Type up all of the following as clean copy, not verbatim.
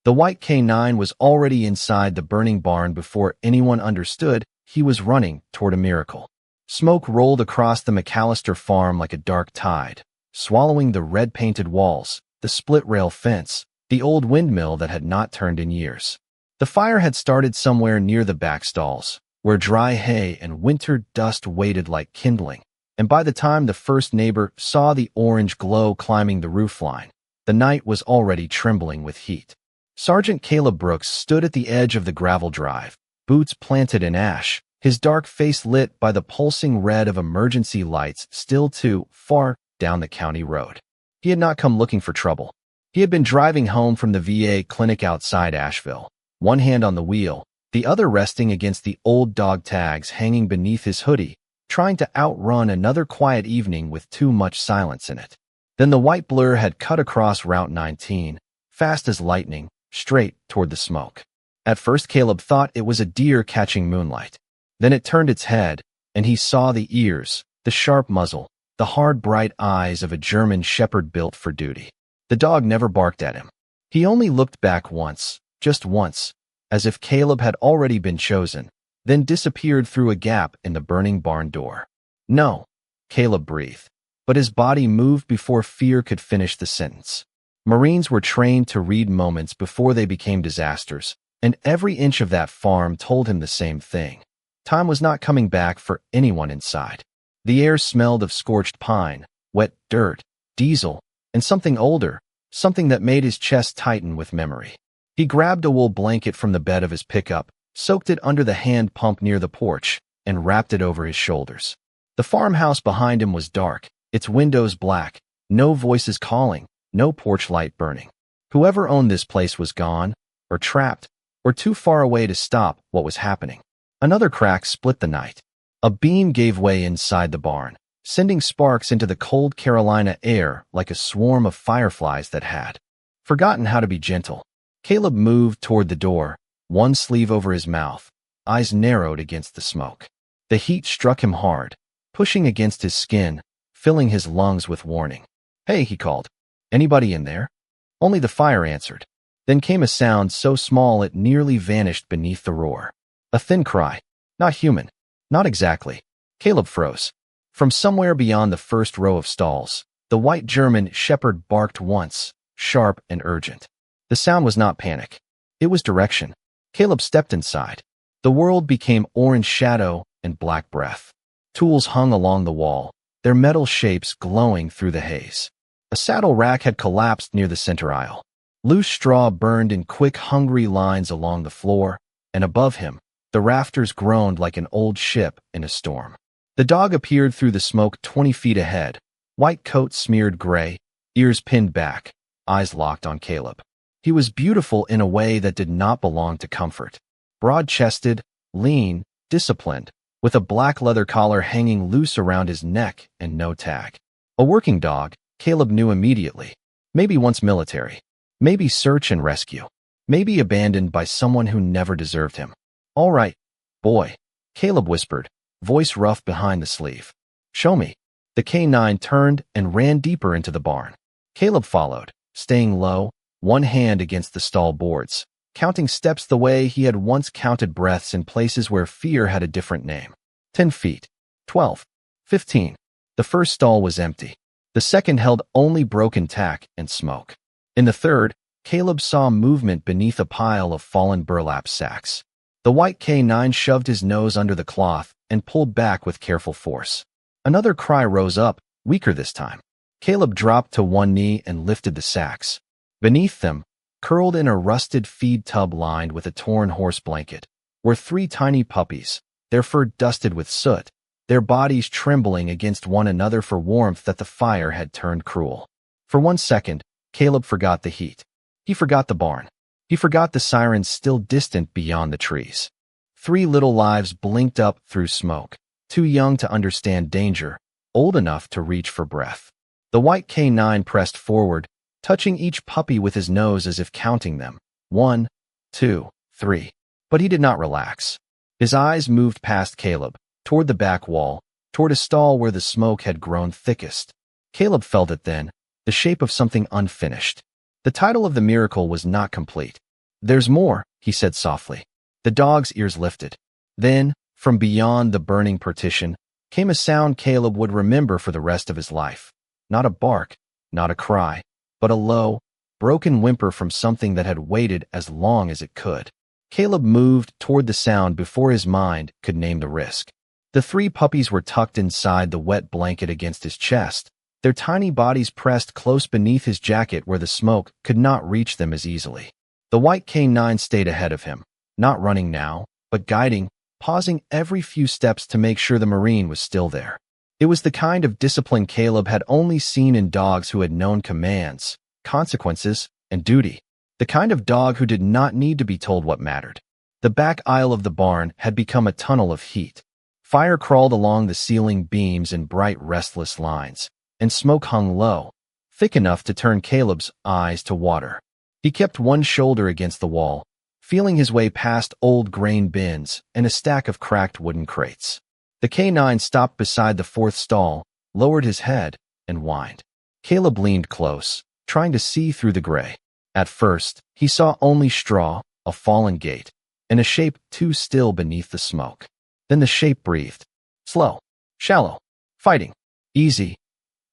The white K9 was already inside the burning barn before anyone understood he was running toward a miracle. Smoke rolled across the McAllister farm like a dark tide, swallowing the red-painted walls, the split-rail fence, the old windmill that had not turned in years. The fire had started somewhere near the back stalls, where dry hay and winter dust waited like kindling, and by the time the first neighbor saw the orange glow climbing the roofline, the night was already trembling with heat. Sergeant Caleb Brooks stood at the edge of the gravel drive, boots planted in ash, his dark face lit by the pulsing red of emergency lights still too far down the county road. He had not come looking for trouble. He had been driving home from the VA clinic outside Asheville, one hand on the wheel, the other resting against the old dog tags hanging beneath his hoodie, trying to outrun another quiet evening with too much silence in it. Then the white blur had cut across Route 19, fast as lightning, straight toward the smoke. At first Caleb thought it was a deer catching moonlight. Then it turned its head, and he saw the ears, the sharp muzzle, the hard bright eyes of a German shepherd built for duty. The dog never barked at him. He only looked back once, just once, as if Caleb had already been chosen, then disappeared through a gap in the burning barn door. No, Caleb breathed, but his body moved before fear could finish the sentence. Marines were trained to read moments before they became disasters, and every inch of that farm told him the same thing. Time was not coming back for anyone inside. The air smelled of scorched pine, wet dirt, diesel, and something older, something that made his chest tighten with memory. He grabbed a wool blanket from the bed of his pickup, soaked it under the hand pump near the porch, and wrapped it over his shoulders. The farmhouse behind him was dark, its windows black, no voices calling, no porch light burning. Whoever owned this place was gone, or trapped, or too far away to stop what was happening. Another crack split the night. A beam gave way inside the barn, sending sparks into the cold Carolina air like a swarm of fireflies that had forgotten how to be gentle. Caleb moved toward the door, one sleeve over his mouth, eyes narrowed against the smoke. The heat struck him hard, pushing against his skin, filling his lungs with warning. "Hey," he called. "Anybody in there?" Only the fire answered. Then came a sound so small it nearly vanished beneath the roar. A thin cry. Not human. Not exactly. Caleb froze. From somewhere beyond the first row of stalls, the white German shepherd barked once, sharp and urgent. The sound was not panic. It was direction. Caleb stepped inside. The world became orange shadow and black breath. Tools hung along the wall, their metal shapes glowing through the haze. A saddle rack had collapsed near the center aisle. Loose straw burned in quick, hungry lines along the floor, and above him, the rafters groaned like an old ship in a storm. The dog appeared through the smoke 20 feet ahead, white coat smeared gray, ears pinned back, eyes locked on Caleb. He was beautiful in a way that did not belong to comfort. Broad-chested, lean, disciplined, with a black leather collar hanging loose around his neck and no tag. A working dog, Caleb knew immediately. Maybe once military. Maybe search and rescue. Maybe abandoned by someone who never deserved him. "All right, boy," Caleb whispered, voice rough behind the sleeve. "Show me." The K9 turned and ran deeper into the barn. Caleb followed, staying low, one hand against the stall boards, counting steps the way he had once counted breaths in places where fear had a different name. 10 feet. 12. 15. The first stall was empty. The second held only broken tack and smoke. In the third, Caleb saw movement beneath a pile of fallen burlap sacks. The white K9 shoved his nose under the cloth and pulled back with careful force. Another cry rose up, weaker this time. Caleb dropped to one knee and lifted the sacks. Beneath them, curled in a rusted feed tub lined with a torn horse blanket, were 3 tiny puppies, their fur dusted with soot, their bodies trembling against one another for warmth that the fire had turned cruel. For 1 second, Caleb forgot the heat. He forgot the barn. He forgot the sirens still distant beyond the trees. 3 little lives blinked up through smoke, too young to understand danger, old enough to reach for breath. The white K9 pressed forward, touching each puppy with his nose as if counting them. 1, 2, 3. But he did not relax. His eyes moved past Caleb, toward the back wall, toward a stall where the smoke had grown thickest. Caleb felt it then, the shape of something unfinished. The title of the miracle was not complete. "There's more," he said softly. The dog's ears lifted. Then, from beyond the burning partition, came a sound Caleb would remember for the rest of his life. Not a bark, not a cry, but a low, broken whimper from something that had waited as long as it could. Caleb moved toward the sound before his mind could name the risk. The three puppies were tucked inside the wet blanket against his chest, their tiny bodies pressed close beneath his jacket where the smoke could not reach them as easily. The white canine stayed ahead of him, not running now, but guiding, pausing every few steps to make sure the Marine was still there. It was the kind of discipline Caleb had only seen in dogs who had known commands, consequences, and duty. The kind of dog who did not need to be told what mattered. The back aisle of the barn had become a tunnel of heat. Fire crawled along the ceiling beams in bright, restless lines, and smoke hung low, thick enough to turn Caleb's eyes to water. He kept one shoulder against the wall, feeling his way past old grain bins and a stack of cracked wooden crates. The canine stopped beside the fourth stall, lowered his head, and whined. Caleb leaned close, trying to see through the gray. At first, he saw only straw, a fallen gate, and a shape too still beneath the smoke. Then the shape breathed. Slow, shallow, fighting, easy,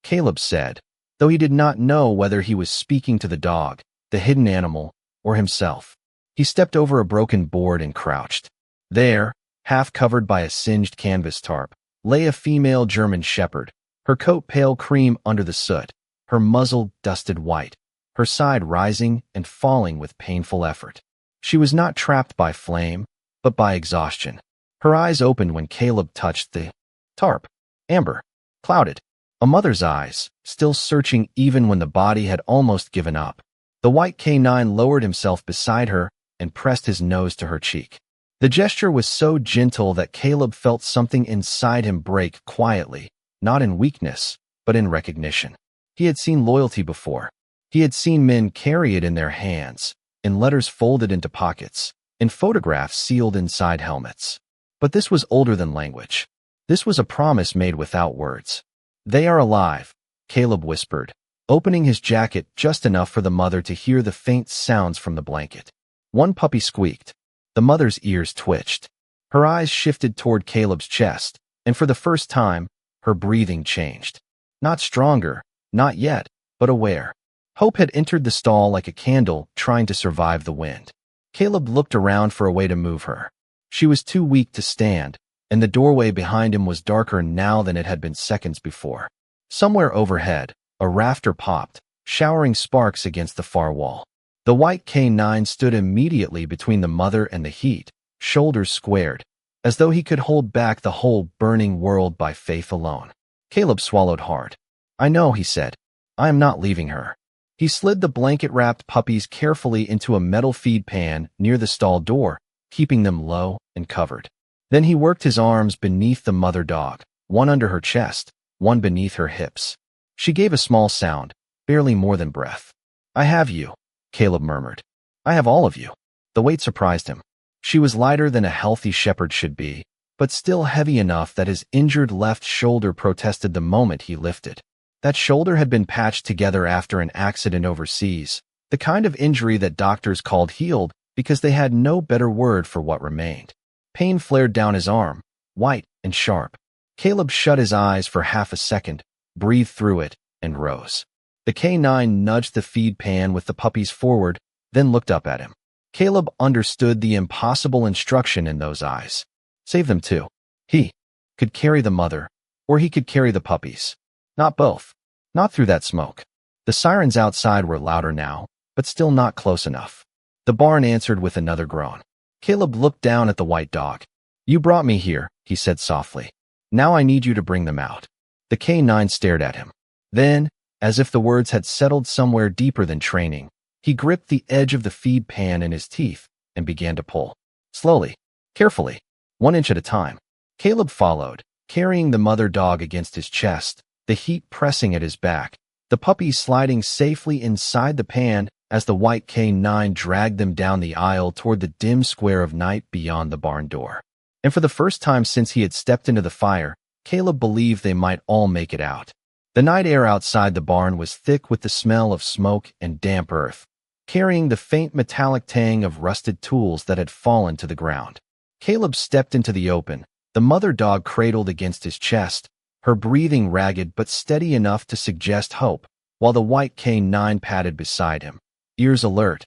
Caleb said, though he did not know whether he was speaking to the dog, the hidden animal, or himself. He stepped over a broken board and crouched. There, half covered by a singed canvas tarp, lay a female German shepherd, her coat pale cream under the soot, her muzzle dusted white, her side rising and falling with painful effort. She was not trapped by flame, but by exhaustion. Her eyes opened when Caleb touched the tarp. Amber, clouded. A mother's eyes, still searching even when the body had almost given up. The white canine lowered himself beside her and pressed his nose to her cheek. The gesture was so gentle that Caleb felt something inside him break quietly, not in weakness, but in recognition. He had seen loyalty before. He had seen men carry it in their hands, in letters folded into pockets, in photographs sealed inside helmets. But this was older than language. This was a promise made without words. "They are alive," Caleb whispered, opening his jacket just enough for the mother to hear the faint sounds from the blanket. One puppy squeaked. The mother's ears twitched. Her eyes shifted toward Caleb's chest, and for the first time, her breathing changed. Not stronger, not yet, but aware. Hope had entered the stall like a candle trying to survive the wind. Caleb looked around for a way to move her. She was too weak to stand, and the doorway behind him was darker now than it had been seconds before. Somewhere overhead, a rafter popped, showering sparks against the far wall. The white canine stood immediately between the mother and the heat, shoulders squared, as though he could hold back the whole burning world by faith alone. Caleb swallowed hard. "I know," he said. "I am not leaving her." He slid the blanket-wrapped puppies carefully into a metal feed pan near the stall door, keeping them low and covered. Then he worked his arms beneath the mother dog, one under her chest, one beneath her hips. She gave a small sound, barely more than breath. "I have you," Caleb murmured. "I have all of you." The weight surprised him. She was lighter than a healthy shepherd should be, but still heavy enough that his injured left shoulder protested the moment he lifted. That shoulder had been patched together after an accident overseas, the kind of injury that doctors called healed because they had no better word for what remained. Pain flared down his arm, white and sharp. Caleb shut his eyes for half a second, breathed through it, and rose. The canine nudged the feed pan with the puppies forward, then looked up at him. Caleb understood the impossible instruction in those eyes. Save them too. He could carry the mother, or he could carry the puppies. Not both. Not through that smoke. The sirens outside were louder now, but still not close enough. The barn answered with another groan. Caleb looked down at the white dog. "You brought me here," he said softly. "Now I need you to bring them out." The canine stared at him. Then, as if the words had settled somewhere deeper than training, he gripped the edge of the feed pan in his teeth and began to pull. Slowly, carefully, 1 inch at a time. Caleb followed, carrying the mother dog against his chest, the heat pressing at his back, the puppies sliding safely inside the pan as the white canine dragged them down the aisle toward the dim square of night beyond the barn door. And for the first time since he had stepped into the fire, Caleb believed they might all make it out. The night air outside the barn was thick with the smell of smoke and damp earth. carrying the faint metallic tang of rusted tools that had fallen to the ground. Caleb stepped into the open, the mother dog cradled against his chest, her breathing ragged but steady enough to suggest hope, while the white K9 padded beside him, ears alert,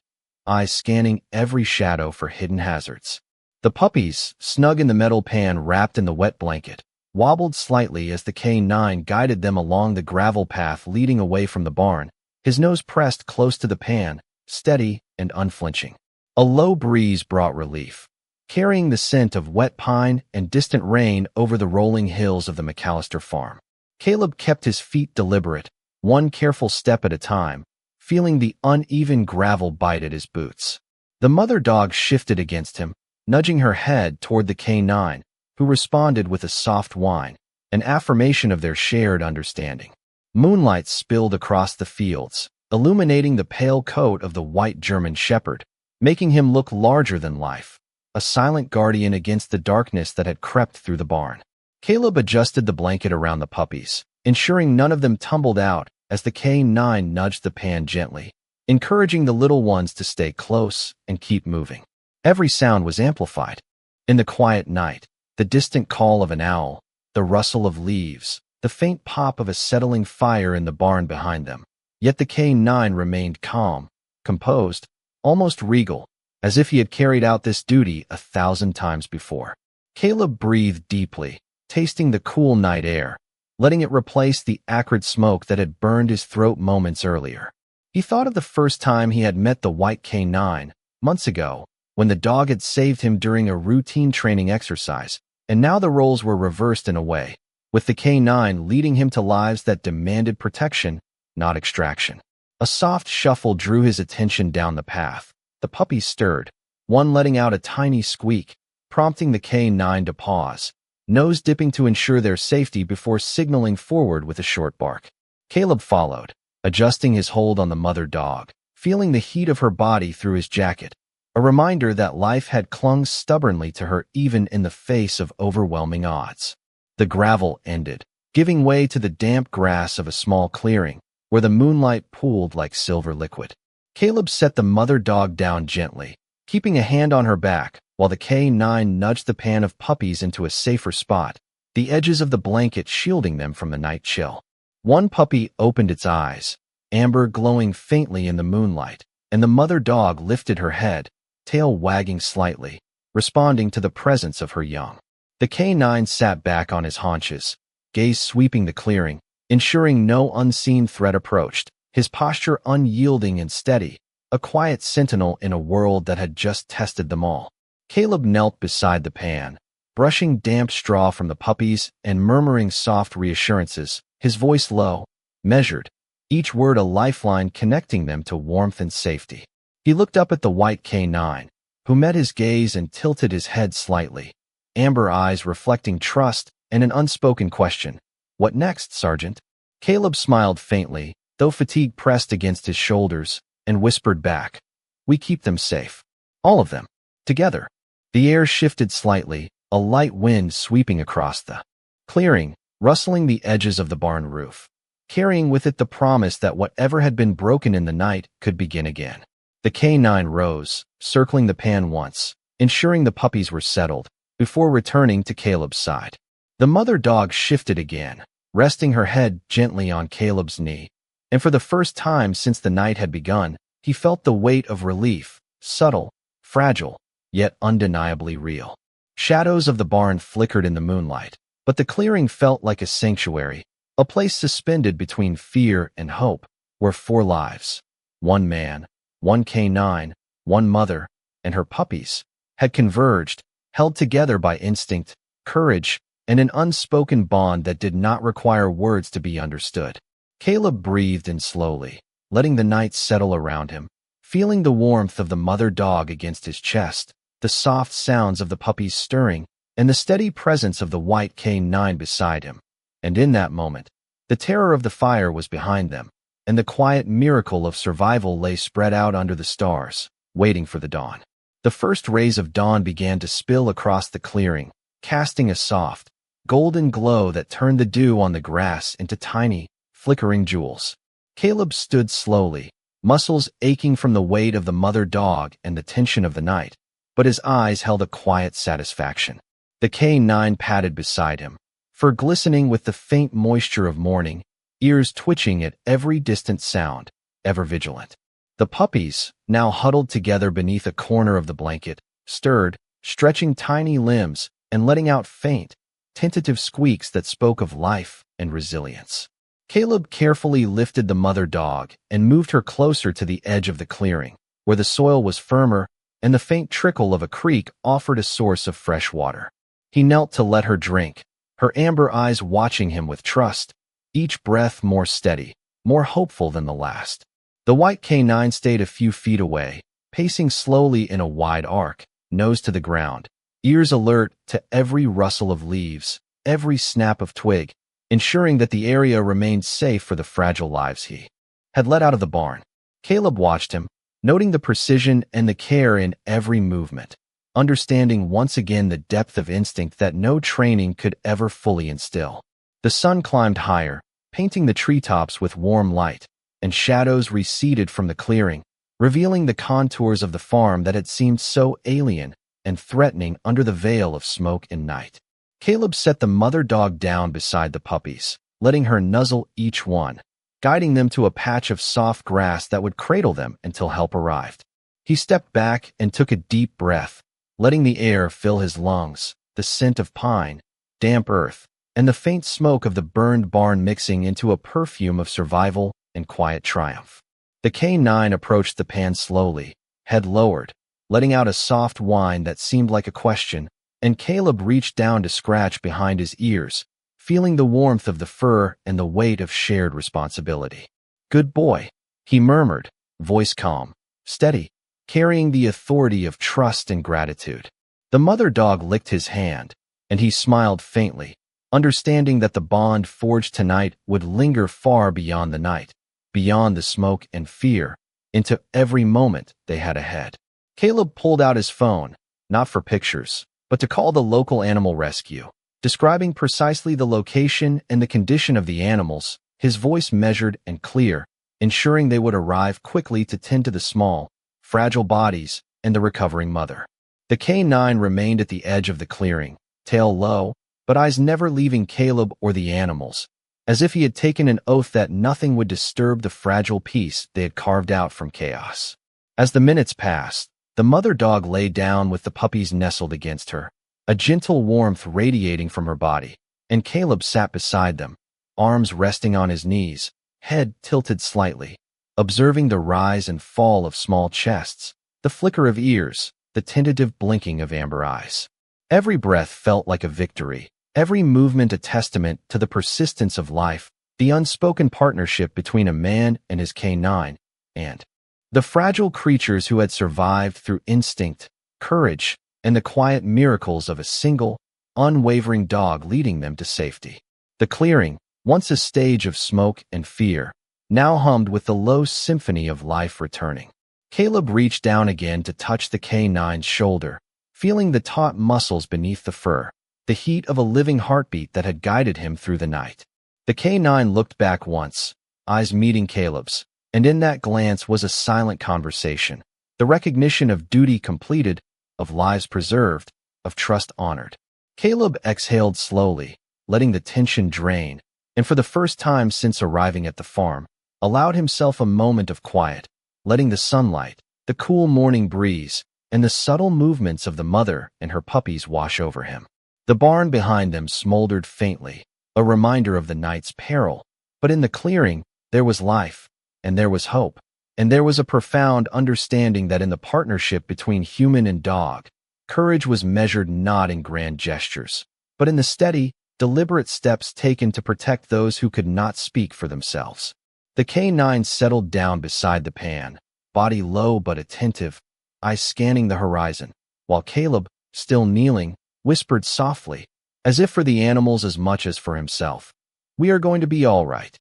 eyes scanning every shadow for hidden hazards. The puppies, snug in the metal pan wrapped in the wet blanket, wobbled slightly as the K9 guided them along the gravel path leading away from the barn, his nose pressed close to the pan, steady and unflinching. A low breeze brought relief, carrying the scent of wet pine and distant rain over the rolling hills of the McAllister farm. Caleb kept his feet deliberate, one careful step at a time, feeling the uneven gravel bite at his boots. The mother dog shifted against him, nudging her head toward the K9, who responded with a soft whine, an affirmation of their shared understanding. Moonlight spilled across the fields, illuminating the pale coat of the white German shepherd, making him look larger than life, a silent guardian against the darkness that had crept through the barn. Caleb adjusted the blanket around the puppies, ensuring none of them tumbled out as the K9 nudged the pan gently, encouraging the little ones to stay close and keep moving. Every sound was amplified. In the quiet night, the distant call of an owl, the rustle of leaves, the faint pop of a settling fire in the barn behind them. Yet the K9 remained calm, composed, almost regal, as if he had carried out this duty 1,000 times before. Caleb breathed deeply, tasting the cool night air, letting it replace the acrid smoke that had burned his throat moments earlier. He thought of the first time he had met the white K9, months ago, when the dog had saved him during a routine training exercise, and now the roles were reversed in a way, with the K9 leading him to lives that demanded protection, not extraction. A soft shuffle drew his attention down the path. The puppies stirred, one letting out a tiny squeak, prompting the K9 to pause, nose dipping to ensure their safety before signaling forward with a short bark. Caleb followed, adjusting his hold on the mother dog, feeling the heat of her body through his jacket, a reminder that life had clung stubbornly to her even in the face of overwhelming odds. The gravel ended, giving way to the damp grass of a small clearing, where the moonlight pooled like silver liquid. Caleb set the mother dog down gently, keeping a hand on her back, while the K9 nudged the pan of puppies into a safer spot, the edges of the blanket shielding them from the night chill. One puppy opened its eyes, amber glowing faintly in the moonlight, and the mother dog lifted her head, tail wagging slightly, responding to the presence of her young. The K9 sat back on his haunches, gaze sweeping the clearing, ensuring no unseen threat approached, his posture unyielding and steady, a quiet sentinel in a world that had just tested them all. Caleb knelt beside the pan, brushing damp straw from the puppies and murmuring soft reassurances, his voice low, measured, each word a lifeline connecting them to warmth and safety. He looked up at the white K9, who met his gaze and tilted his head slightly, amber eyes reflecting trust and an unspoken question. "What next, Sergeant?" Caleb smiled faintly, though fatigue pressed against his shoulders, and whispered back, "We keep them safe. All of them. Together." The air shifted slightly, a light wind sweeping across the clearing, rustling the edges of the barn roof, carrying with it the promise that whatever had been broken in the night could begin again. The K9 rose, circling the pan once, ensuring the puppies were settled, before returning to Caleb's side. The mother dog shifted again, resting her head gently on Caleb's knee, and for the first time since the night had begun, he felt the weight of relief, subtle, fragile, yet undeniably real. Shadows of the barn flickered in the moonlight, but the clearing felt like a sanctuary, a place suspended between fear and hope, where 4 lives, one man, one K9, one mother, and her puppies, had converged, held together by instinct, courage, and an unspoken bond that did not require words to be understood. Caleb breathed in slowly, letting the night settle around him, feeling the warmth of the mother dog against his chest, the soft sounds of the puppies stirring, and the steady presence of the white K9 beside him. And in that moment, the terror of the fire was behind them, and the quiet miracle of survival lay spread out under the stars, waiting for the dawn. The first rays of dawn began to spill across the clearing, casting a soft, golden glow that turned the dew on the grass into tiny, flickering jewels. Caleb stood slowly, muscles aching from the weight of the mother dog and the tension of the night, but his eyes held a quiet satisfaction. The K9 padded beside him, fur glistening with the faint moisture of morning, ears twitching at every distant sound, ever vigilant. The puppies, now huddled together beneath a corner of the blanket, stirred, stretching tiny limbs and letting out faint, tentative squeaks that spoke of life and resilience. Caleb carefully lifted the mother dog and moved her closer to the edge of the clearing, where the soil was firmer and the faint trickle of a creek offered a source of fresh water. He knelt to let her drink, her amber eyes watching him with trust, each breath more steady, more hopeful than the last. The white K9 stayed a few feet away, pacing slowly in a wide arc, nose to the ground, ears alert to every rustle of leaves, every snap of twig, ensuring that the area remained safe for the fragile lives he had let out of the barn. Caleb watched him, noting the precision and the care in every movement, understanding once again the depth of instinct that no training could ever fully instill. The sun climbed higher, painting the treetops with warm light, and shadows receded from the clearing, revealing the contours of the farm that had seemed so alien and threatening under the veil of smoke and night. Caleb set the mother dog down beside the puppies, letting her nuzzle each one, guiding them to a patch of soft grass that would cradle them until help arrived. He stepped back and took a deep breath, letting the air fill his lungs, the scent of pine, damp earth, and the faint smoke of the burned barn mixing into a perfume of survival and quiet triumph. The K9 approached the pan slowly, head lowered, letting out a soft whine that seemed like a question, and Caleb reached down to scratch behind his ears, feeling the warmth of the fur and the weight of shared responsibility. "Good boy," he murmured, voice calm, steady, carrying the authority of trust and gratitude. The mother dog licked his hand, and he smiled faintly, understanding that the bond forged tonight would linger far beyond the night, beyond the smoke and fear, into every moment they had ahead. Caleb pulled out his phone, not for pictures, but to call the local animal rescue, describing precisely the location and the condition of the animals, his voice measured and clear, ensuring they would arrive quickly to tend to the small, fragile bodies and the recovering mother. The K9 remained at the edge of the clearing, tail low, but eyes never leaving Caleb or the animals, as if he had taken an oath that nothing would disturb the fragile peace they had carved out from chaos. As the minutes passed, the mother dog lay down with the puppies nestled against her, a gentle warmth radiating from her body, and Caleb sat beside them, arms resting on his knees, head tilted slightly, observing the rise and fall of small chests, the flicker of ears, the tentative blinking of amber eyes. Every breath felt like a victory, every movement a testament to the persistence of life, the unspoken partnership between a man and his K9, and the fragile creatures who had survived through instinct, courage, and the quiet miracles of a single, unwavering dog leading them to safety. The clearing, once a stage of smoke and fear, now hummed with the low symphony of life returning. Caleb reached down again to touch the K9's shoulder, feeling the taut muscles beneath the fur, the heat of a living heartbeat that had guided him through the night. The K9 looked back once, eyes meeting Caleb's, and in that glance was a silent conversation, the recognition of duty completed, of lives preserved, of trust honored. Caleb exhaled slowly, letting the tension drain, and for the first time since arriving at the farm, allowed himself a moment of quiet, letting the sunlight, the cool morning breeze, and the subtle movements of the mother and her puppies wash over him. The barn behind them smoldered faintly, a reminder of the night's peril, but in the clearing, there was life, and there was hope, and there was a profound understanding that in the partnership between human and dog, courage was measured not in grand gestures, but in the steady, deliberate steps taken to protect those who could not speak for themselves. The K9 settled down beside the pan, body low but attentive, eyes scanning the horizon, while Caleb, still kneeling, whispered softly, as if for the animals as much as for himself, "We are going to be all right."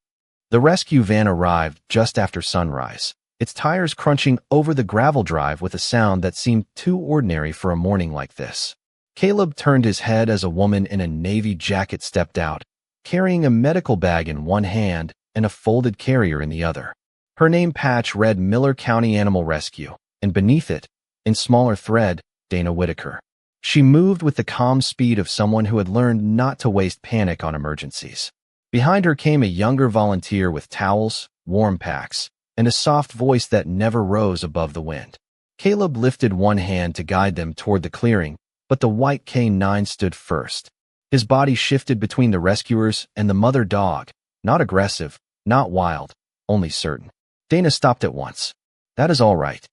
The rescue van arrived just after sunrise, its tires crunching over the gravel drive with a sound that seemed too ordinary for a morning like this. Caleb turned his head as a woman in a navy jacket stepped out, carrying a medical bag in one hand and a folded carrier in the other. Her name patch read Miller County Animal Rescue, and beneath it, in smaller thread, Dana Whitaker. She moved with the calm speed of someone who had learned not to waste panic on emergencies. Behind her came a younger volunteer with towels, warm packs, and a soft voice that never rose above the wind. Caleb lifted one hand to guide them toward the clearing, but the white K9 stood first. His body shifted between the rescuers and the mother dog, not aggressive, not wild, only certain. Dana stopped at once. "That is all right,"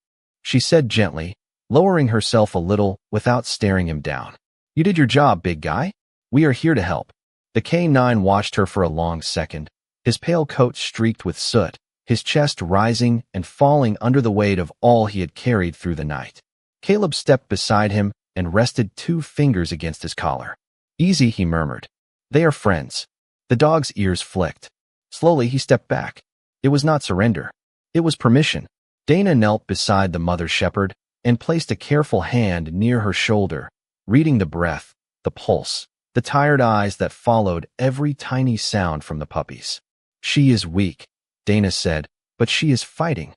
she said gently, lowering herself a little without staring him down. "You did your job, big guy. We are here to help." The K9 watched her for a long second, his pale coat streaked with soot, his chest rising and falling under the weight of all he had carried through the night. Caleb stepped beside him and rested 2 fingers against his collar. "Easy," he murmured. "They are friends." The dog's ears flicked. Slowly, he stepped back. It was not surrender. It was permission. Dana knelt beside the mother shepherd and placed a careful hand near her shoulder, reading the breath, the pulse, the tired eyes that followed every tiny sound from the puppies. "She is weak," Dana said, "but she is fighting."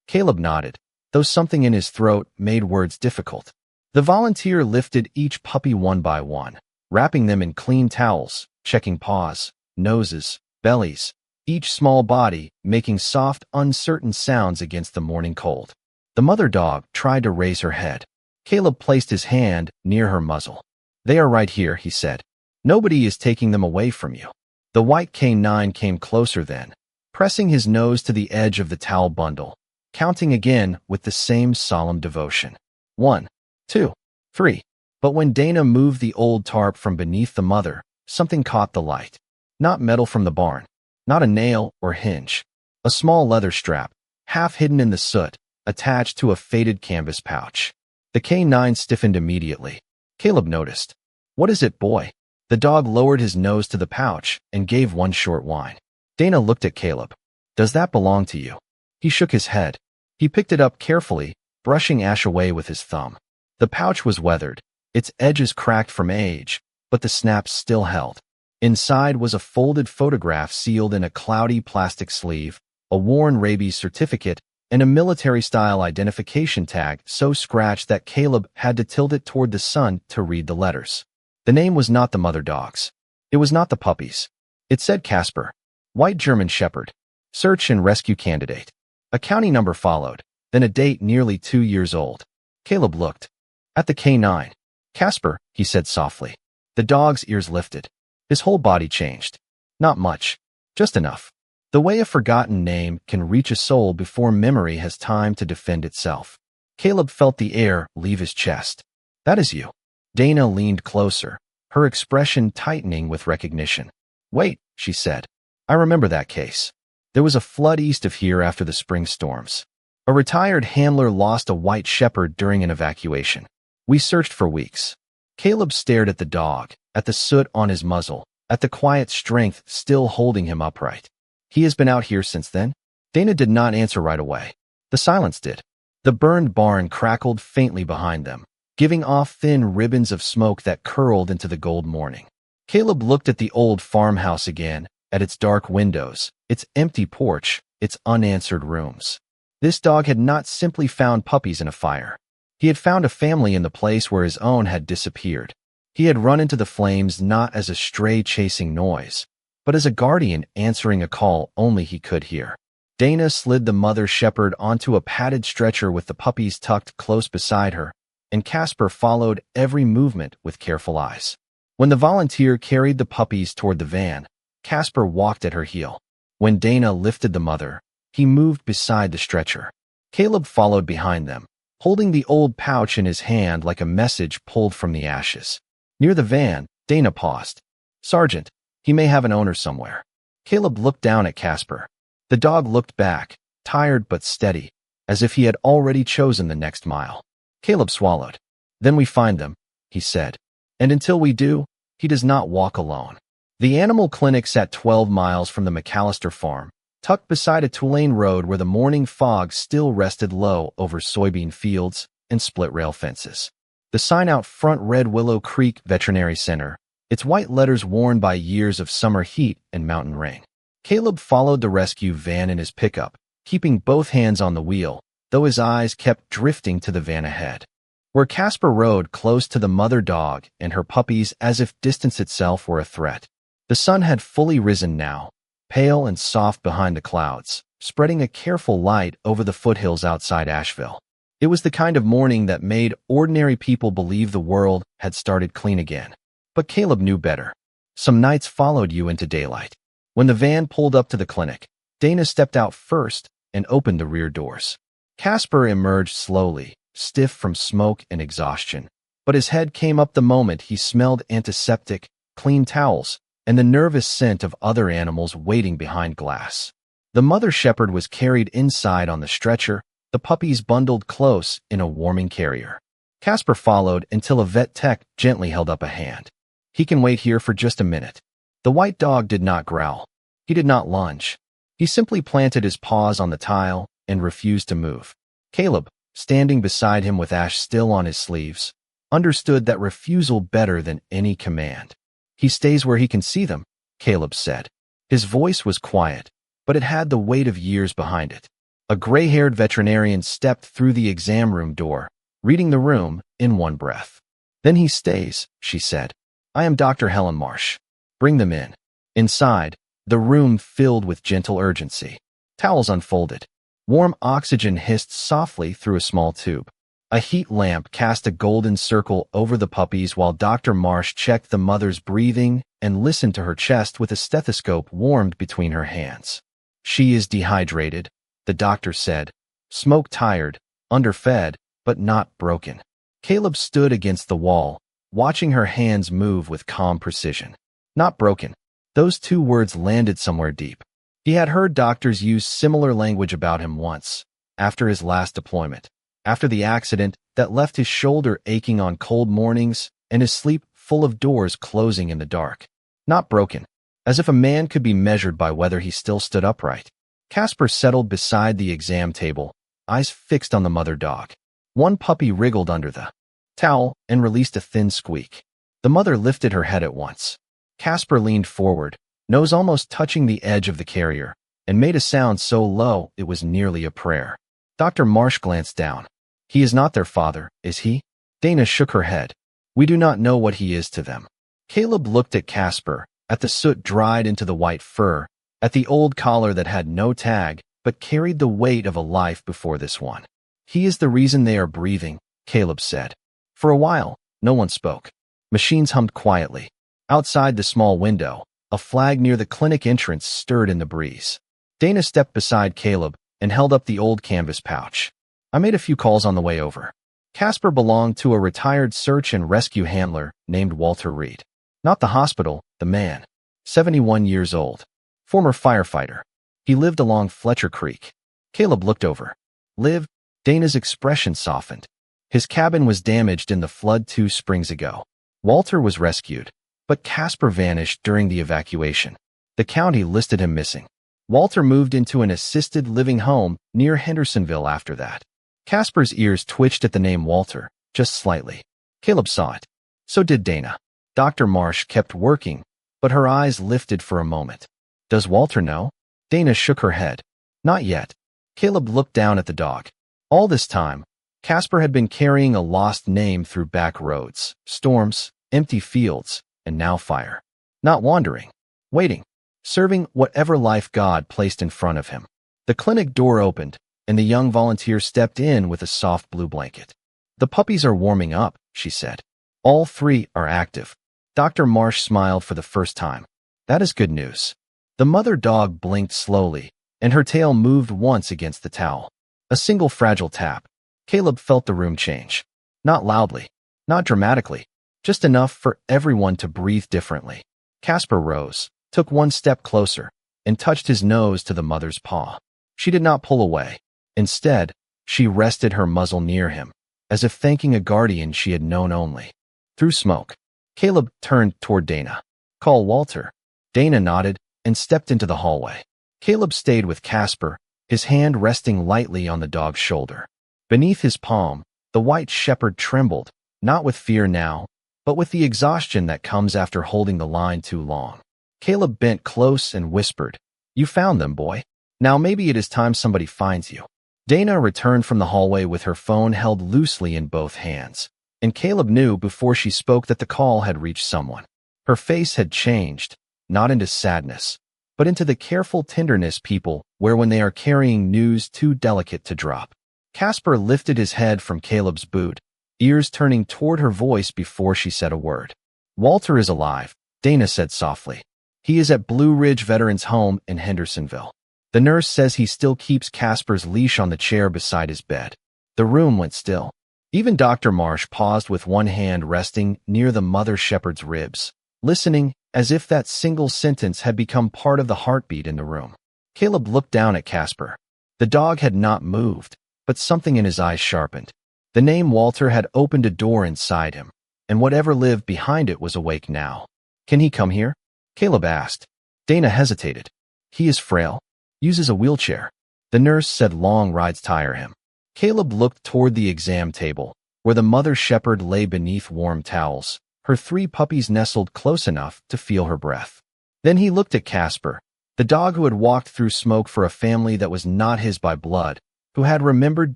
Caleb nodded, though something in his throat made words difficult. The volunteer lifted each puppy one by one, wrapping them in clean towels, checking paws, noses, bellies, each small body making soft, uncertain sounds against the morning cold. The mother dog tried to raise her head. Caleb placed his hand near her muzzle. "They are right here," he said. "Nobody is taking them away from you." The white K9 came closer then, pressing his nose to the edge of the towel bundle, counting again with the same solemn devotion. 1, 2, 3. But when Dana moved the old tarp from beneath the mother, something caught the light. Not metal from the barn, not a nail or hinge. A small leather strap, half hidden in the soot, attached to a faded canvas pouch. The K9 stiffened immediately. Caleb noticed. "What is it, boy?" The dog lowered his nose to the pouch and gave one short whine. Dana looked at Caleb. "Does that belong to you?" He shook his head. He picked it up carefully, brushing ash away with his thumb. The pouch was weathered, its edges cracked from age, but the snaps still held. Inside was a folded photograph sealed in a cloudy plastic sleeve, a worn rabies certificate, and a military-style identification tag so scratched that Caleb had to tilt it toward the sun to read the letters. The name was not the mother dog's. It was not the puppies. It said Casper, white German shepherd, search and rescue candidate. A county number followed, then a date nearly 2 years old. Caleb looked at the K9. "Casper," he said softly. The dog's ears lifted. His whole body changed. Not much, just enough. The way a forgotten name can reach a soul before memory has time to defend itself. Caleb felt the air leave his chest. "That is you." Dana leaned closer, her expression tightening with recognition. "Wait," she said. "I remember that case. There was a flood east of here after the spring storms. A retired handler lost a white shepherd during an evacuation. We searched for weeks." Caleb stared at the dog, at the soot on his muzzle, at the quiet strength still holding him upright. "He has been out here since then?" Dana did not answer right away. The silence did. The burned barn crackled faintly behind them, giving off thin ribbons of smoke that curled into the gold morning. Caleb looked at the old farmhouse again, at its dark windows, its empty porch, its unanswered rooms. This dog had not simply found puppies in a fire. He had found a family in the place where his own had disappeared. He had run into the flames not as a stray chasing noise, but as a guardian answering a call only he could hear. Dana slid the mother shepherd onto a padded stretcher with the puppies tucked close beside her, and Casper followed every movement with careful eyes. When the volunteer carried the puppies toward the van, Casper walked at her heel. When Dana lifted the mother, he moved beside the stretcher. Caleb followed behind them, holding the old pouch in his hand like a message pulled from the ashes. Near the van, Dana paused. "Sergeant, he may have an owner somewhere." Caleb looked down at Casper. The dog looked back, tired but steady, as if he had already chosen the next mile. Caleb swallowed. "Then we find them," he said. "And until we do, he does not walk alone." The animal clinic sat 12 miles from the McAllister farm, tucked beside a two-lane road where the morning fog still rested low over soybean fields and split-rail fences. The sign out front read Willow Creek Veterinary Center, its white letters worn by years of summer heat and mountain rain. Caleb followed the rescue van in his pickup, keeping both hands on the wheel, though his eyes kept drifting to the van ahead, where Casper rode close to the mother dog and her puppies as if distance itself were a threat. The sun had fully risen now, pale and soft behind the clouds, spreading a careful light over the foothills outside Asheville. It was the kind of morning that made ordinary people believe the world had started clean again. But Caleb knew better. Some nights followed you into daylight. When the van pulled up to the clinic, Dana stepped out first and opened the rear doors. Casper emerged slowly, stiff from smoke and exhaustion, but his head came up the moment he smelled antiseptic, clean towels, and the nervous scent of other animals waiting behind glass. The mother shepherd was carried inside on the stretcher, the puppies bundled close in a warming carrier. Casper followed until a vet tech gently held up a hand. "He can wait here for just a minute." The white dog did not growl. He did not lunge. He simply planted his paws on the tile and refused to move. Caleb, standing beside him with ash still on his sleeves, understood that refusal better than any command. "He stays where he can see them," Caleb said. His voice was quiet, but it had the weight of years behind it. A gray-haired veterinarian stepped through the exam room door, reading the room in one breath. "Then he stays," she said. "I am Dr. Helen Marsh. Bring them in." Inside, the room filled with gentle urgency. Towels unfolded. Warm oxygen hissed softly through a small tube. A heat lamp cast a golden circle over the puppies while Dr. Marsh checked the mother's breathing and listened to her chest with a stethoscope warmed between her hands. "She is dehydrated," the doctor said. "Smoke-tired, underfed, but not broken." Caleb stood against the wall, watching her hands move with calm precision. Not broken. Those two words landed somewhere deep. He had heard doctors use similar language about him once, after his last deployment, after the accident that left his shoulder aching on cold mornings and his sleep full of doors closing in the dark. Not broken. As if a man could be measured by whether he still stood upright. Casper settled beside the exam table, eyes fixed on the mother dog. One puppy wriggled under the towel and released a thin squeak. The mother lifted her head at once. Casper leaned forward, nose almost touching the edge of the carrier, and made a sound so low it was nearly a prayer. Dr. Marsh glanced down. "He is not their father, is he?" Dana shook her head. "We do not know what he is to them." Caleb looked at Casper, at the soot dried into the white fur, at the old collar that had no tag but carried the weight of a life before this one. "He is the reason they are breathing," Caleb said. For a while, no one spoke. Machines hummed quietly. Outside the small window, a flag near the clinic entrance stirred in the breeze. Dana stepped beside Caleb and held up the old canvas pouch. "I made a few calls on the way over." Casper belonged to a retired search and rescue handler named Walter Reed. Not the hospital, the man. 71 years old. Former firefighter. He lived along Fletcher Creek. Caleb looked over. "Live?" Dana's expression softened. His cabin was damaged in the flood 2 springs ago. Walter was rescued, but Casper vanished during the evacuation. The county listed him missing. Walter moved into an assisted living home near Hendersonville after that. Casper's ears twitched at the name Walter, just slightly. Caleb saw it. So did Dana. Dr. Marsh kept working, but her eyes lifted for a moment. "Does Walter know?" Dana shook her head. "Not yet." Caleb looked down at the dog. All this time, Casper had been carrying a lost name through back roads, storms, empty fields, and now fire. Not wandering, waiting, serving whatever life God placed in front of him. The clinic door opened, and the young volunteer stepped in with a soft blue blanket. "The puppies are warming up," she said. "All 3 are active." Dr. Marsh smiled for the first time. "That is good news." The mother dog blinked slowly, and her tail moved once against the towel. A single fragile tap. Caleb felt the room change. Not loudly, not dramatically, just enough for everyone to breathe differently. Casper rose, took one step closer, and touched his nose to the mother's paw. She did not pull away. Instead, she rested her muzzle near him, as if thanking a guardian she had known only. Through smoke, Caleb turned toward Dana. "Call Walter." Dana nodded and stepped into the hallway. Caleb stayed with Casper, his hand resting lightly on the dog's shoulder. Beneath his palm, the white shepherd trembled, not with fear now, but with the exhaustion that comes after holding the line too long. Caleb bent close and whispered, "You found them, boy." Now maybe it is time somebody finds you. Dana returned from the hallway with her phone held loosely in both hands, and Caleb knew before she spoke that the call had reached someone. Her face had changed, not into sadness, but into the careful tenderness people wear when they are carrying news too delicate to drop. Casper lifted his head from Caleb's boot, ears turning toward her voice before she said a word. Walter is alive, Dana said softly. He is at Blue Ridge Veterans Home in Hendersonville. The nurse says he still keeps Casper's leash on the chair beside his bed. The room went still. Even Dr. Marsh paused with one hand resting near the mother shepherd's ribs, listening as if that single sentence had become part of the heartbeat in the room. Caleb looked down at Casper. The dog had not moved, but something in his eyes sharpened. The name Walter had opened a door inside him, and whatever lived behind it was awake now. Can he come here? Caleb asked. Dana hesitated. He is frail. Uses a wheelchair. The nurse said long rides tire him. Caleb looked toward the exam table, where the mother shepherd lay beneath warm towels, her 3 puppies nestled close enough to feel her breath. Then he looked at Casper, the dog who had walked through smoke for a family that was not his by blood, who had remembered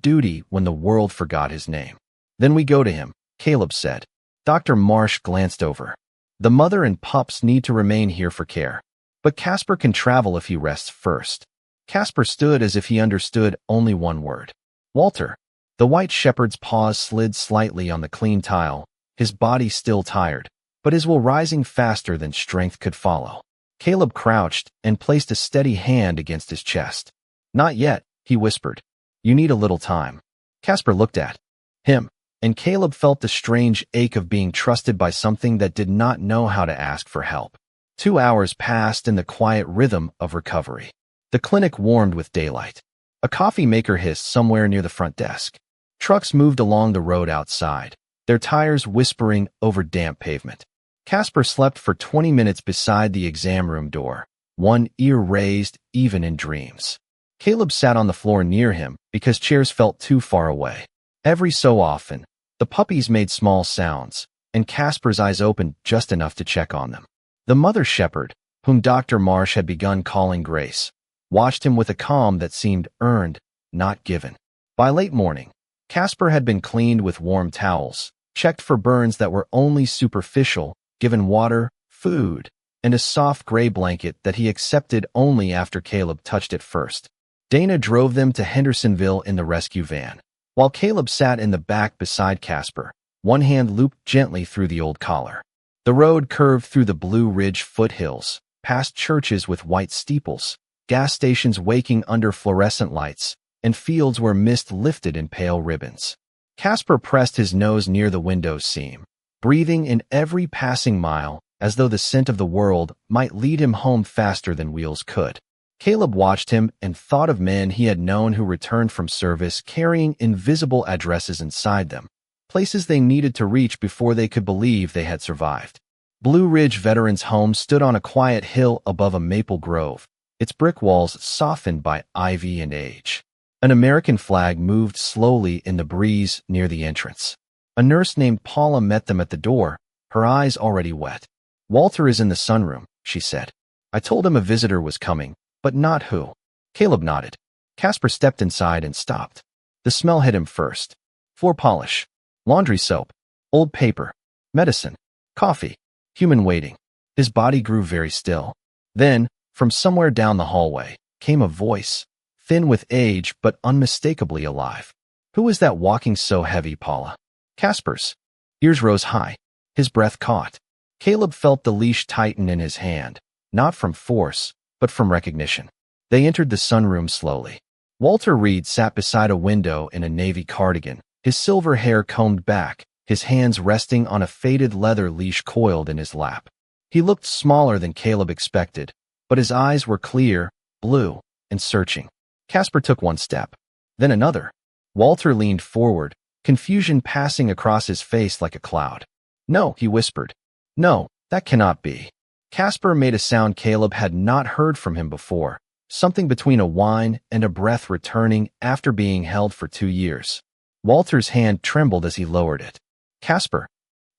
duty when the world forgot his name. Then we go to him, Caleb said. Dr. Marsh glanced over. The mother and pups need to remain here for care, but Casper can travel if he rests first. Casper stood as if he understood only one word. Walter. The white shepherd's paws slid slightly on the clean tile, his body still tired, but his will rising faster than strength could follow. Caleb crouched and placed a steady hand against his chest. Not yet, he whispered. You need a little time. Casper looked at him, and Caleb felt the strange ache of being trusted by something that did not know how to ask for help. 2 hours passed in the quiet rhythm of recovery. The clinic warmed with daylight. A coffee maker hissed somewhere near the front desk. Trucks moved along the road outside, their tires whispering over damp pavement. Casper slept for 20 minutes beside the exam room door, one ear raised even in dreams. Caleb sat on the floor near him because chairs felt too far away. Every so often, the puppies made small sounds, and Casper's eyes opened just enough to check on them. The mother shepherd, whom Dr. Marsh had begun calling Grace, watched him with a calm that seemed earned, not given. By late morning, Casper had been cleaned with warm towels, checked for burns that were only superficial, given water, food, and a soft gray blanket that he accepted only after Caleb touched it first. Dana drove them to Hendersonville in the rescue van, while Caleb sat in the back beside Casper, one hand looped gently through the old collar. The road curved through the Blue Ridge foothills, past churches with white steeples, gas stations waking under fluorescent lights, and fields where mist lifted in pale ribbons. Casper pressed his nose near the window seam, breathing in every passing mile as though the scent of the world might lead him home faster than wheels could. Caleb watched him and thought of men he had known who returned from service carrying invisible addresses inside them, places they needed to reach before they could believe they had survived. Blue Ridge Veterans Home stood on a quiet hill above a maple grove, its brick walls softened by ivy and age. An American flag moved slowly in the breeze near the entrance. A nurse named Paula met them at the door, her eyes already wet. Walter is in the sunroom, she said. I told him a visitor was coming, but not who. Caleb nodded. Casper stepped inside and stopped. The smell hit him first. Floor polish, laundry soap, old paper, medicine, coffee, human waiting. His body grew very still. Then, from somewhere down the hallway, came a voice, thin with age but unmistakably alive. Who was that walking so heavy, Paula? Casper's. Ears rose high. His breath caught. Caleb felt the leash tighten in his hand, not from force, but from recognition. They entered the sunroom slowly. Walter Reed sat beside a window in a navy cardigan, his silver hair combed back, his hands resting on a faded leather leash coiled in his lap. He looked smaller than Caleb expected, but his eyes were clear, blue, and searching. Casper took one step, then another. Walter leaned forward, confusion passing across his face like a cloud. No, he whispered. No, that cannot be. Casper made a sound Caleb had not heard from him before, something between a whine and a breath returning after being held for 2 years. Walter's hand trembled as he lowered it. Casper.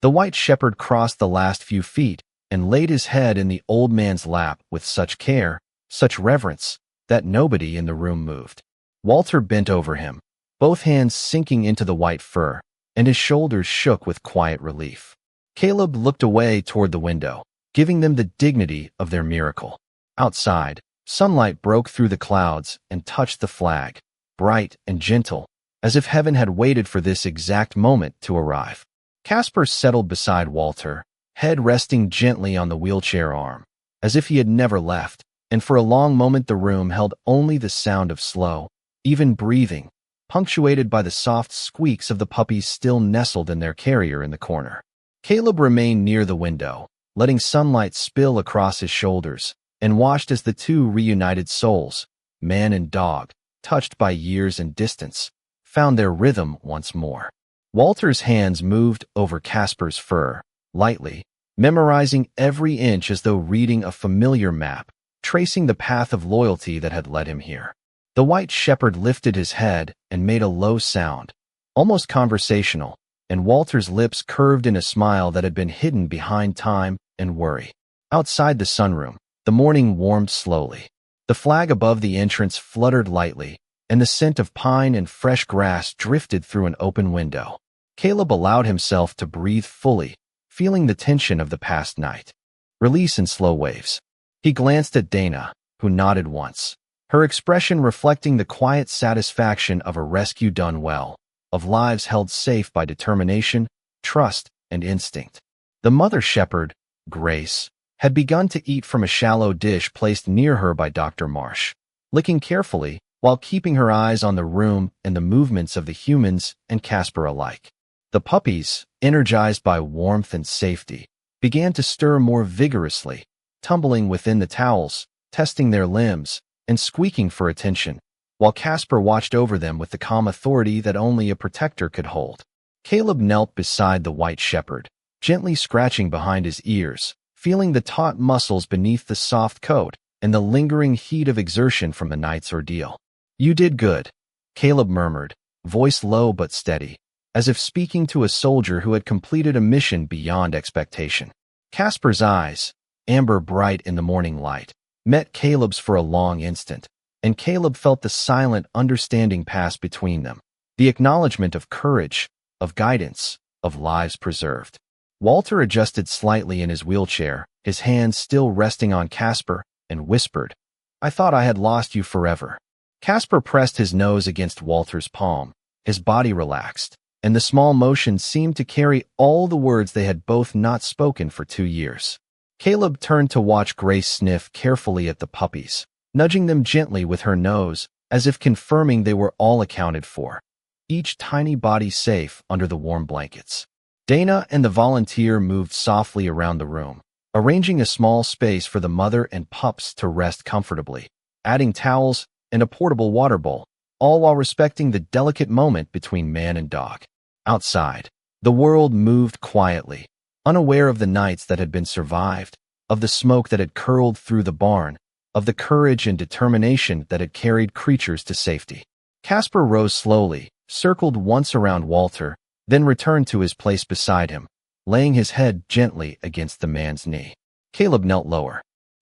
The white shepherd crossed the last few feet and laid his head in the old man's lap with such care, such reverence, that nobody in the room moved. Walter bent over him, both hands sinking into the white fur, and his shoulders shook with quiet relief. Caleb looked away toward the window, giving them the dignity of their miracle. Outside, sunlight broke through the clouds and touched the flag, bright and gentle, as if heaven had waited for this exact moment to arrive. Casper settled beside Walter, head resting gently on the wheelchair arm, as if he had never left, and for a long moment the room held only the sound of slow, even breathing, punctuated by the soft squeaks of the puppies still nestled in their carrier in the corner. Caleb remained near the window, letting sunlight spill across his shoulders, and watched as the two reunited souls, man and dog, touched by years and distance, found their rhythm once more. Walter's hands moved over Casper's fur, lightly, memorizing every inch as though reading a familiar map, tracing the path of loyalty that had led him here. The white shepherd lifted his head and made a low sound, almost conversational, and Walter's lips curved in a smile that had been hidden behind time and worry. Outside the sunroom, the morning warmed slowly. The flag above the entrance fluttered lightly, and the scent of pine and fresh grass drifted through an open window. Caleb allowed himself to breathe fully, feeling the tension of the past night. Release in slow waves. He glanced at Dana, who nodded once, her expression reflecting the quiet satisfaction of a rescue done well, of lives held safe by determination, trust, and instinct. The mother shepherd, Grace, had begun to eat from a shallow dish placed near her by Dr. Marsh, licking carefully while keeping her eyes on the room and the movements of the humans and Casper alike. The puppies, energized by warmth and safety, began to stir more vigorously, tumbling within the towels, testing their limbs, and squeaking for attention, while Casper watched over them with the calm authority that only a protector could hold. Caleb knelt beside the white shepherd, gently scratching behind his ears, feeling the taut muscles beneath the soft coat and the lingering heat of exertion from the night's ordeal. "You did good," Caleb murmured, voice low but steady, as if speaking to a soldier who had completed a mission beyond expectation. Casper's eyes, amber bright in the morning light, met Caleb's for a long instant, and Caleb felt the silent understanding pass between them, the acknowledgement of courage, of guidance, of lives preserved. Walter adjusted slightly in his wheelchair, his hands still resting on Casper, and whispered, "I thought I had lost you forever." Casper pressed his nose against Walter's palm, his body relaxed, and the small motion seemed to carry all the words they had both not spoken for 2 years. Caleb turned to watch Grace sniff carefully at the puppies, nudging them gently with her nose, as if confirming they were all accounted for, each tiny body safe under the warm blankets. Dana and the volunteer moved softly around the room, arranging a small space for the mother and pups to rest comfortably, adding towels and a portable water bowl, all while respecting the delicate moment between man and dog. Outside, the world moved quietly, unaware of the nights that had been survived, of the smoke that had curled through the barn, of the courage and determination that had carried creatures to safety. Casper rose slowly, circled once around Walter, then returned to his place beside him, laying his head gently against the man's knee. Caleb knelt lower,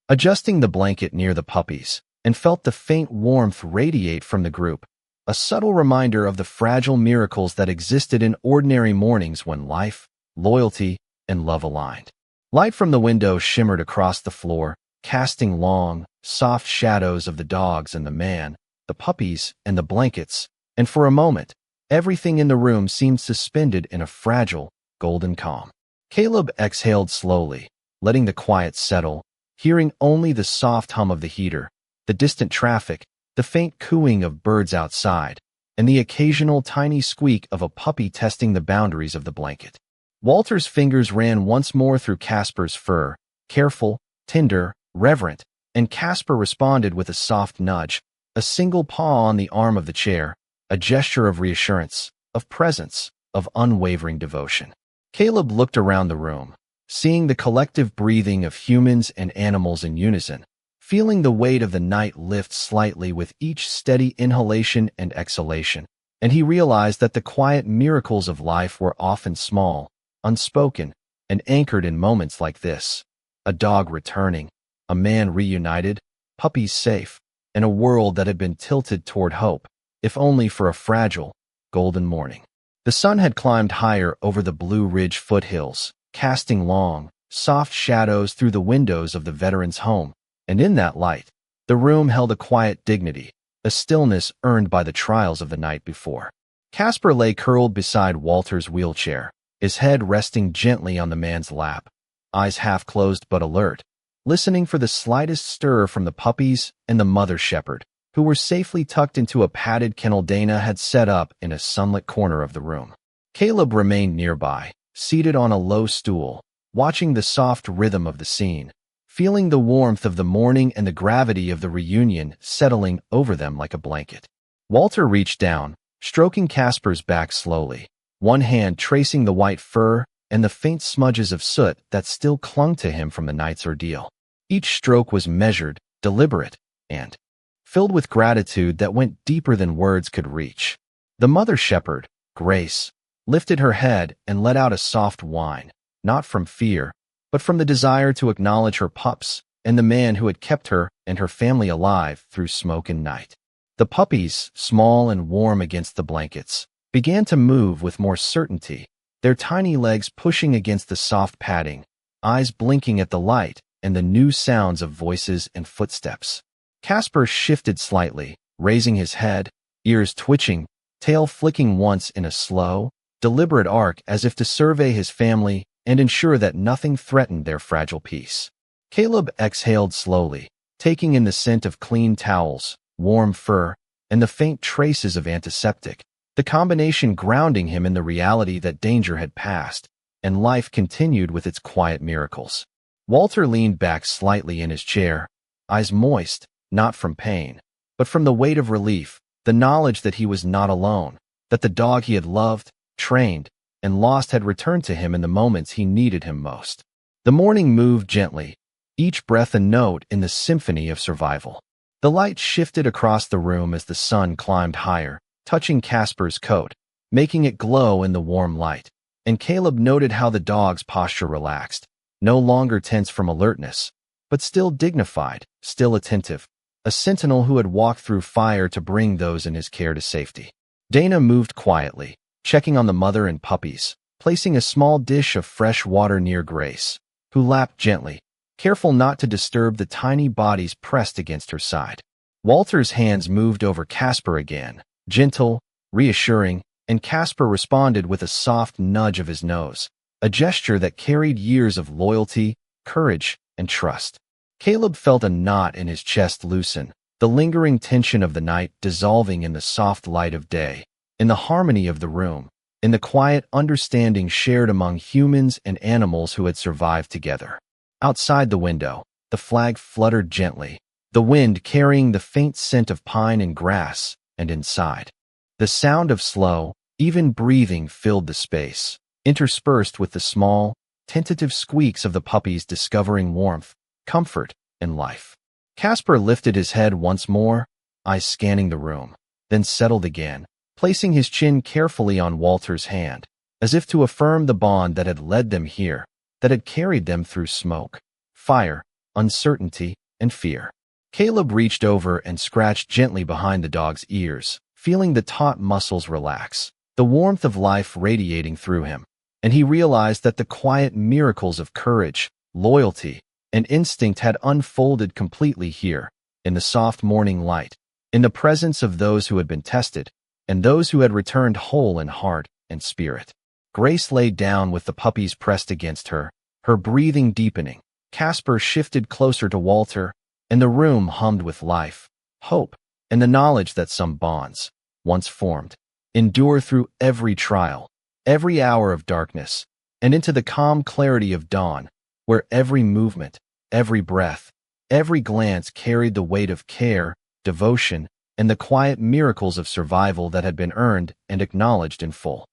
adjusting the blanket near the puppies, and felt the faint warmth radiate from the group, a subtle reminder of the fragile miracles that existed in ordinary mornings when life, loyalty, and love aligned. Light from the window shimmered across the floor, casting long, soft shadows of the dogs and the man, the puppies and the blankets, and for a moment, everything in the room seemed suspended in a fragile, golden calm. Caleb exhaled slowly, letting the quiet settle, hearing only the soft hum of the heater, the distant traffic, the faint cooing of birds outside, and the occasional tiny squeak of a puppy testing the boundaries of the blanket. Walter's fingers ran once more through Casper's fur, careful, tender, reverent, and Casper responded with a soft nudge, a single paw on the arm of the chair, a gesture of reassurance, of presence, of unwavering devotion. Caleb looked around the room, seeing the collective breathing of humans and animals in unison, feeling the weight of the night lift slightly with each steady inhalation and exhalation, and he realized that the quiet miracles of life were often small, unspoken, and anchored in moments like this: a dog returning, a man reunited, puppies safe, in a world that had been tilted toward hope, if only for a fragile, golden morning. The sun had climbed higher over the Blue Ridge foothills, casting long, soft shadows through the windows of the veteran's home, and in that light, the room held a quiet dignity, a stillness earned by the trials of the night before. Casper lay curled beside Walter's wheelchair, his head resting gently on the man's lap, eyes half closed but alert, listening for the slightest stir from the puppies and the mother shepherd, who were safely tucked into a padded kennel Dana had set up in a sunlit corner of the room. Caleb remained nearby, seated on a low stool, watching the soft rhythm of the scene, feeling the warmth of the morning and the gravity of the reunion settling over them like a blanket. Walter reached down, stroking Casper's back slowly, one hand tracing the white fur and the faint smudges of soot that still clung to him from the night's ordeal. Each stroke was measured, deliberate, and filled with gratitude that went deeper than words could reach. The mother shepherd, Grace, lifted her head and let out a soft whine, not from fear, but from the desire to acknowledge her pups and the man who had kept her and her family alive through smoke and night. The puppies, small and warm against the blankets, began to move with more certainty, their tiny legs pushing against the soft padding, eyes blinking at the light and the new sounds of voices and footsteps. Casper shifted slightly, raising his head, ears twitching, tail flicking once in a slow, deliberate arc as if to survey his family and ensure that nothing threatened their fragile peace. Caleb exhaled slowly, taking in the scent of clean towels, warm fur, and the faint traces of antiseptic, the combination grounding him in the reality that danger had passed, and life continued with its quiet miracles. Walter leaned back slightly in his chair, eyes moist, not from pain, but from the weight of relief, the knowledge that he was not alone, that the dog he had loved, trained, and lost had returned to him in the moments he needed him most. The morning moved gently, each breath a note in the symphony of survival. The light shifted across the room as the sun climbed higher, touching Casper's coat, making it glow in the warm light, and Caleb noted how the dog's posture relaxed, no longer tense from alertness, but still dignified, still attentive, a sentinel who had walked through fire to bring those in his care to safety. Dana moved quietly, checking on the mother and puppies, placing a small dish of fresh water near Grace, who lapped gently, careful not to disturb the tiny bodies pressed against her side. Walter's hands moved over Casper again, gentle, reassuring, and Casper responded with a soft nudge of his nose, a gesture that carried years of loyalty, courage, and trust. Caleb felt a knot in his chest loosen, the lingering tension of the night dissolving in the soft light of day, in the harmony of the room, in the quiet understanding shared among humans and animals who had survived together. Outside the window, the flag fluttered gently, the wind carrying the faint scent of pine and grass, and inside, the sound of slow, even breathing filled the space, interspersed with the small, tentative squeaks of the puppies discovering warmth, comfort, and life. Casper lifted his head once more, eyes scanning the room, then settled again, placing his chin carefully on Walter's hand, as if to affirm the bond that had led them here, that had carried them through smoke, fire, uncertainty, and fear. Caleb reached over and scratched gently behind the dog's ears, feeling the taut muscles relax, the warmth of life radiating through him, and he realized that the quiet miracles of courage, loyalty, and instinct had unfolded completely here, in the soft morning light, in the presence of those who had been tested, and those who had returned whole in heart and spirit. Grace lay down with the puppies pressed against her, her breathing deepening. Casper shifted closer to Walter, and the room hummed with life, hope, and the knowledge that some bonds, once formed, endure through every trial, every hour of darkness, and into the calm clarity of dawn, where every movement, every breath, every glance carried the weight of care, devotion, and the quiet miracles of survival that had been earned and acknowledged in full.